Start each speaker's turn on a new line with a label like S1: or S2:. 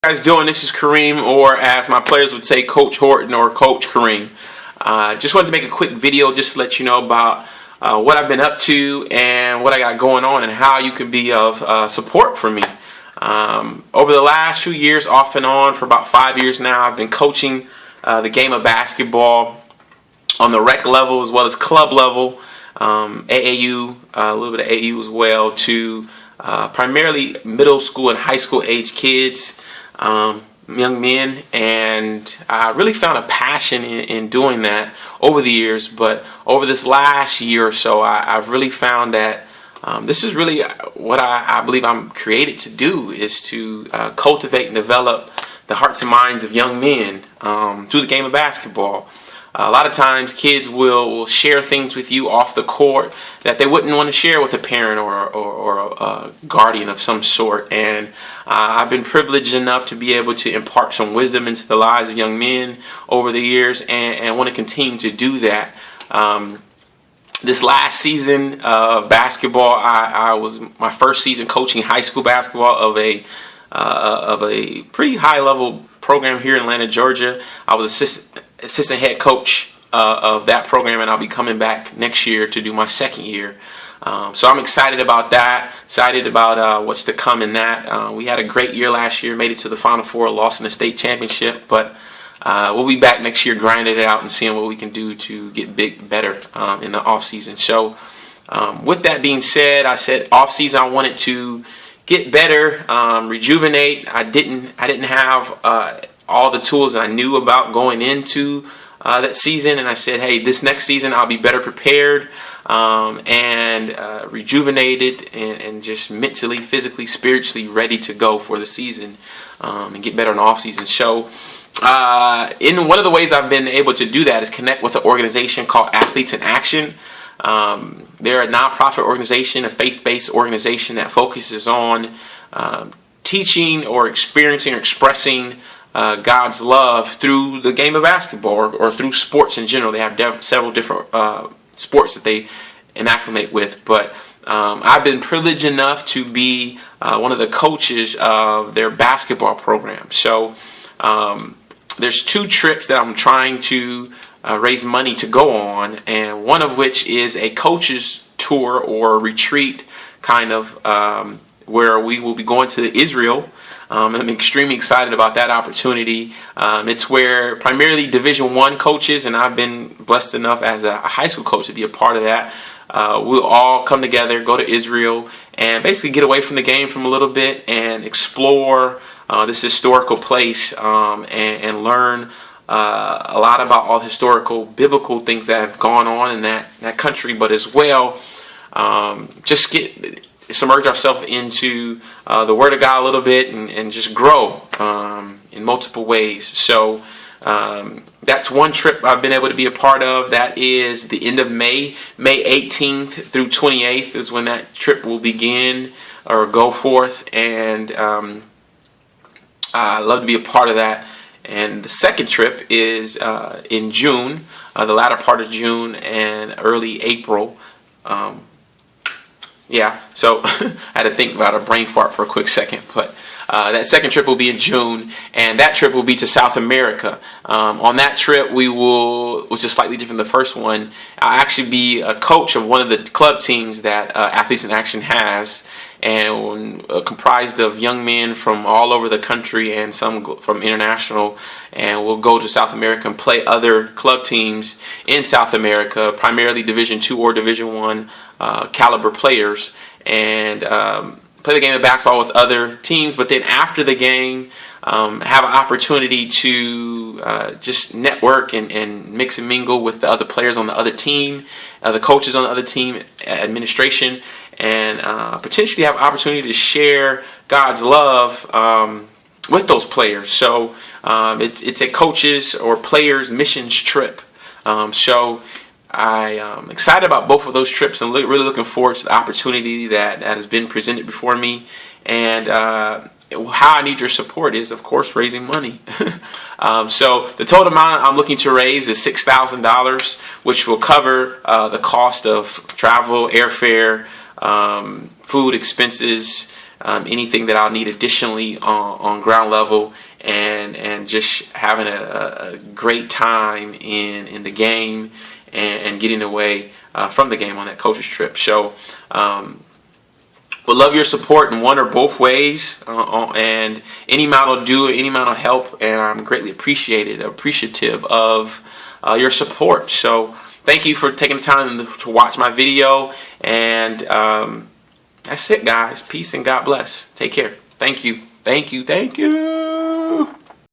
S1: Guys doing? This is Kareem, or as my players would say, Coach Horton or Coach Kareem. Just wanted to make a quick video just to let you know about what I've been up to and what I got going on and how you can be of support for me. Over the last few years, off and on, for about 5 years now, I've been coaching the game of basketball on the rec level as well as club level, AAU, a little bit of AAU as well, to primarily middle school and high school age kids. Young men, and I really found a passion in doing that over the years. But over this last year or so, I've really found that this is really what I believe I'm created to do, is to cultivate and develop the hearts and minds of young men through the game of basketball. A lot of times kids will share things with you off the court that they wouldn't want to share with a parent or a guardian of some sort. And I've been privileged enough to be able to impart some wisdom into the lives of young men over the years, and want to continue to do that. This last season of basketball, I was my first season coaching high school basketball of a pretty high level program here in Atlanta, Georgia. I was assistant head coach of that program, and I'll be coming back next year to do my second year. So I'm excited about that, excited about what's to come in that. We had a great year last year, made it to the Final Four, lost in the state championship, but we'll be back next year grinding it out and seeing what we can do to get better in the off season. So with that being said, I said off season I wanted to get better, rejuvenate. I didn't have all the tools I knew about going into that season, and I said, hey, this next season I'll be better prepared and rejuvenated and just mentally, physically, spiritually ready to go for the season and get better in the off season. So in one of the ways I've been able to do that is connect with an organization called Athletes in Action. They're a nonprofit organization, a faith-based organization that focuses on teaching or experiencing or expressing God's love through the game of basketball or through sports in general. They have several different sports that they inacclimate with, but I've been privileged enough to be one of the coaches of their basketball program. So there's 2 trips that I'm trying to raise money to go on, and one of which is a coach's tour or retreat, kind of where we will be going to Israel. I'm extremely excited about that opportunity. It's where primarily Division I coaches, and I've been blessed enough as a high school coach to be a part of that. We'll all come together, go to Israel, and basically get away from the game for a little bit and explore this historical place and learn a lot about all the historical biblical things that have gone on in that country, but as well just submerge ourselves into the Word of God a little bit and just grow in multiple ways. So that's one trip I've been able to be a part of. That is the end of May 18th through 28th is when that trip will begin or go forth, and I'd love to be a part of that. And the second trip is in June, the latter part of June and early April. So I had to think about a brain fart for a quick second, but that second trip will be in June, and that trip will be to South America. On that trip, which is slightly different than the first one, I'll actually be a coach of one of the club teams that Athletes in Action has, and comprised of young men from all over the country and some from international, and we'll go to South America and play other club teams in South America, primarily Division II or Division I caliber players, and play the game of basketball with other teams. But then after the game, have an opportunity to just network and mix and mingle with the other players on the other team, the coaches on the other team, administration, and potentially have an opportunity to share God's love with those players. So it's a coaches or players missions trip. So I am excited about both of those trips and really looking forward to the opportunity that has been presented before me. And how I need your support is, of course, raising money. So the total amount I'm looking to raise is $6,000, which will cover the cost of travel, airfare, food expenses, anything that I'll need additionally on ground level, and just having a great time in the game, and getting away from the game on that coach's trip. So would love your support in one or both ways, and any amount will do, any amount will help, and I'm greatly appreciative of your support. So thank you for taking the time to watch my video, and that's it, guys. Peace and God bless. Take care. Thank you.